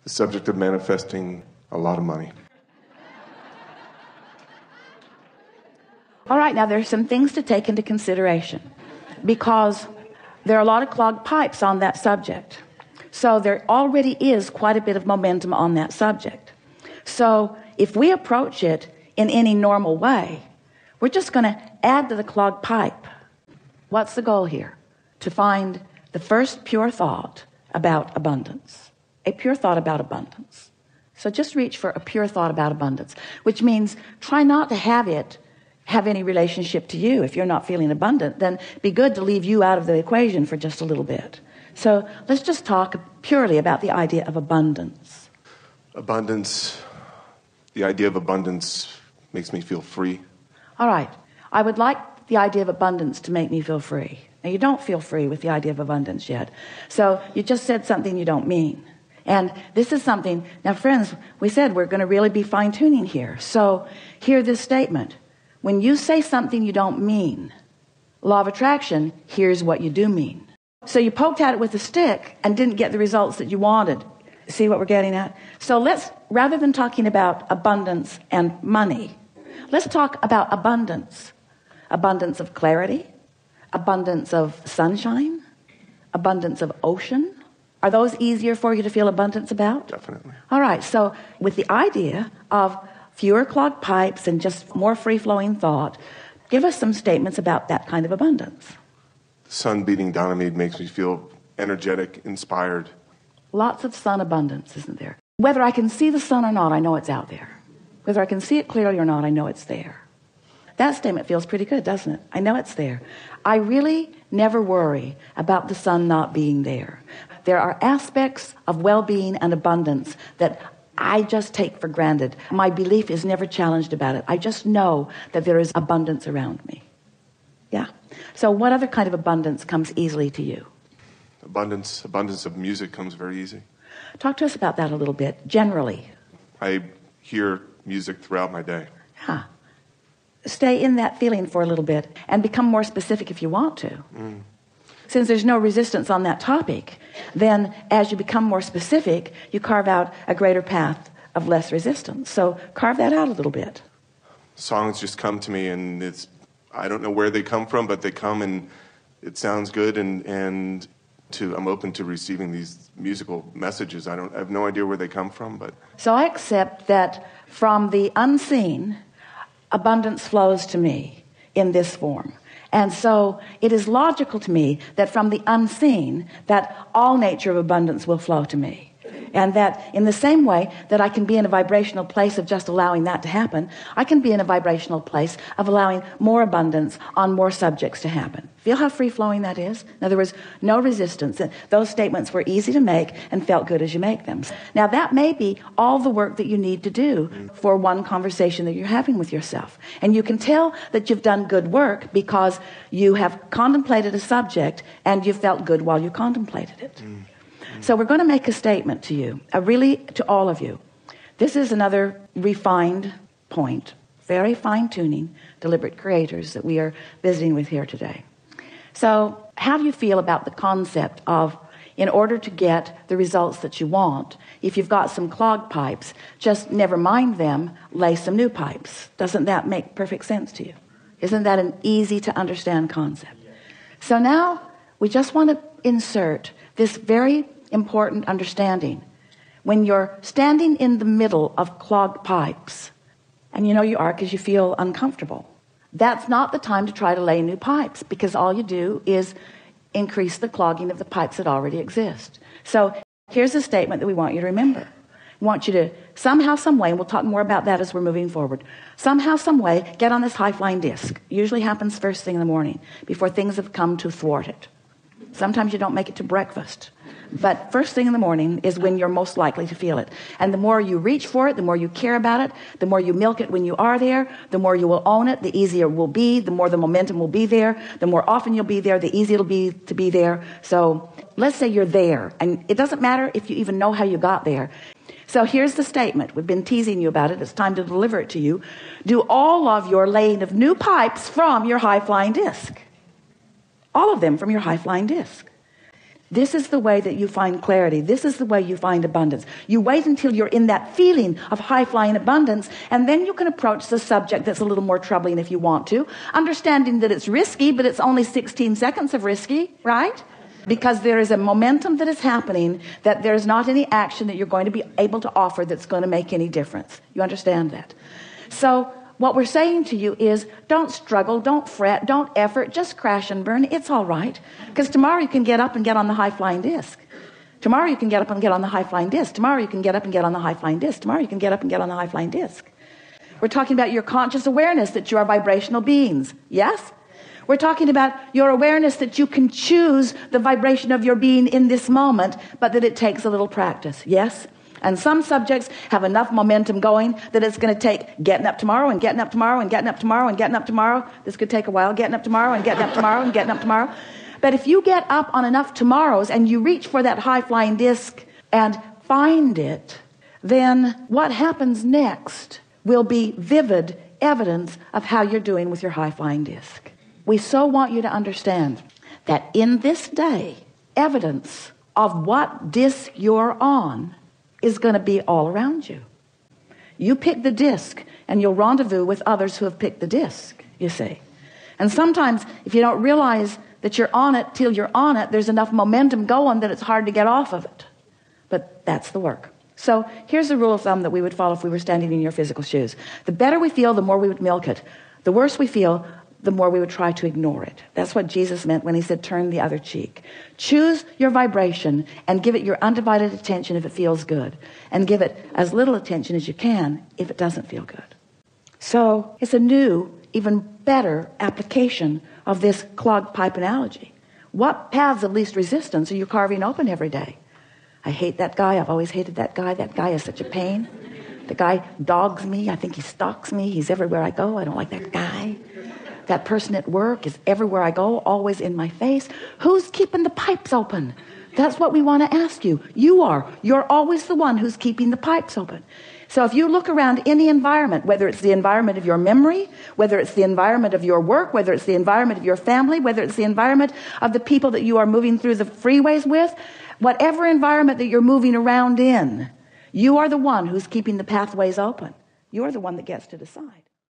the subject of manifesting a lot of money. All right, now there's some things to take into consideration because there are a lot of clogged pipes on that subject. So there already is quite a bit of momentum on that subject. So if we approach it in any normal way, we're just going to add to the clogged pipe. What's the goal here? To find the first pure thought about abundance. A pure thought about abundance. So just reach for a pure thought about abundance, which means try not to have it have any relationship to you. If you're not feeling abundant, then it'd be good to leave you out of the equation for just a little bit. So let's just talk purely about the idea of abundance. Abundance, the idea of abundance makes me feel free. All right. I would like the idea of abundance to make me feel free. Now, you don't feel free with the idea of abundance yet. So you just said something you don't mean. And this is something, now friends, we said we're going to really be fine-tuning here. So hear this statement. When you say something you don't mean, law of attraction, here's what you do mean. So you poked at it with a stick and didn't get the results that you wanted. See what we're getting at? So let's, rather than talking about abundance and money, let's talk about abundance. Abundance of clarity, abundance of sunshine, abundance of ocean. Are those easier for you to feel abundance about? Definitely. All right. So with the idea of fewer clogged pipes and just more free-flowing thought, give us some statements about that kind of abundance. The sun beating down on me makes me feel energetic, inspired. Lots of sun abundance, isn't there? Whether I can see the sun or not, I know it's out there. Whether I can see it clearly or not, I know it's there. That statement feels pretty good, doesn't it? I know it's there. I really never worry about the sun not being there. There are aspects of well-being and abundance that I just take for granted. My belief is never challenged about it. I just know that there is abundance around me. Yeah. So what other kind of abundance comes easily to you? Abundance of music comes very easy. Talk to us about that a little bit, generally. I hear music throughout my day. Yeah. Stay in that feeling for a little bit and become more specific if you want to. Since there's no resistance on that topic, then as you become more specific, you carve out a greater path of less resistance. So carve that out a little bit. Songs just come to me, and I don't know where they come from, but they come and it sounds good, and I'm open to receiving these musical messages. I have no idea where they come from, but so I accept that from the unseen, abundance flows to me in this form. And so it is logical to me that from the unseen, that all nature of abundance will flow to me. And that in the same way that I can be in a vibrational place of just allowing that to happen, I can be in a vibrational place of allowing more abundance on more subjects to happen. Feel how free-flowing that is? In other words, no resistance. Those statements were easy to make and felt good as you make them. Now that may be all the work that you need to do for one conversation that you're having with yourself. And you can tell that you've done good work because you have contemplated a subject and you felt good while you contemplated it. So we're going to make a statement to you, really to all of you. This is another refined point, very fine-tuning, deliberate creators that we are visiting with here today. So how do you feel about the concept of, in order to get the results that you want, if you've got some clogged pipes, just never mind them, lay some new pipes? Doesn't that make perfect sense to you? Isn't that an easy to understand concept? So now we just want to insert this very important understanding. When you're standing in the middle of clogged pipes, and you know you are because you feel uncomfortable, that's not the time to try to lay new pipes, because all you do is increase the clogging of the pipes that already exist. So here's a statement that we want you to remember. We want you to somehow, some way, and we'll talk more about that as we're moving forward, somehow, some way, get on this high-flying disc. Usually happens first thing in the morning, before things have come to thwart it. Sometimes you don't make it to breakfast. But first thing in the morning is when you're most likely to feel it. And the more you reach for it, the more you care about it, the more you milk it when you are there, the more you will own it, the easier it will be, the more the momentum will be there, the more often you'll be there, the easier it'll be to be there. So let's say you're there, and it doesn't matter if you even know how you got there. So here's the statement. We've been teasing you about it. It's time to deliver it to you. Do all of your laying of new pipes from your high-flying disc. All of them from your high-flying disc. This is the way that you find clarity. This is the way you find abundance. You wait until you're in that feeling of high-flying abundance, and then you can approach the subject that's a little more troubling if you want to, understanding that it's risky, but it's only 16 seconds of risky, right? Because there is a momentum that is happening, that there's not any action that you're going to be able to offer that's going to make any difference. You understand that? So what we're saying to you is, don't struggle, don't fret, don't effort, just crash and burn. It's all right. Because tomorrow you can get up and get on the high-flying disc. Tomorrow you can get up and get on the high-flying disc. Tomorrow you can get up and get on the high-flying disc. Tomorrow you can get up and get on the high-flying disc. We're talking about your conscious awareness that you are vibrational beings. Yes? We're talking about your awareness that you can choose the vibration of your being in this moment, but that it takes a little practice. Yes? And some subjects have enough momentum going that it's going to take getting up tomorrow and getting up tomorrow and getting up tomorrow and getting up tomorrow. This could take a while. Getting up tomorrow and getting up tomorrow and getting up tomorrow. But if you get up on enough tomorrows and you reach for that high-flying disc and find it, then what happens next will be vivid evidence of how you're doing with your high-flying disc. We so want you to understand that in this day, evidence of what disc you're on is going to be all around you. You pick the disc and you'll rendezvous with others who have picked the disc, you see. And sometimes if you don't realize that you're on it till you're on it, there's enough momentum going that it's hard to get off of it. But that's the work. So here's the rule of thumb that we would follow if we were standing in your physical shoes. The better we feel, the more we would milk it. The worse we feel, the more we would try to ignore it. That's what Jesus meant when he said, turn the other cheek. Choose your vibration and give it your undivided attention if it feels good. And give it as little attention as you can if it doesn't feel good. So it's a new, even better application of this clogged pipe analogy. What paths of least resistance are you carving open every day? I hate that guy. I've always hated that guy. That guy is such a pain. The guy dogs me. I think he stalks me. He's everywhere I go. I don't like that guy. That person at work is everywhere I go, always in my face. Who's keeping the pipes open? That's what we want to ask you. You are. You're always the one who's keeping the pipes open. So if you look around any environment, whether it's the environment of your memory, whether it's the environment of your work, whether it's the environment of your family, whether it's the environment of the people that you are moving through the freeways with, whatever environment that you're moving around in, you are the one who's keeping the pathways open. You're the one that gets to decide.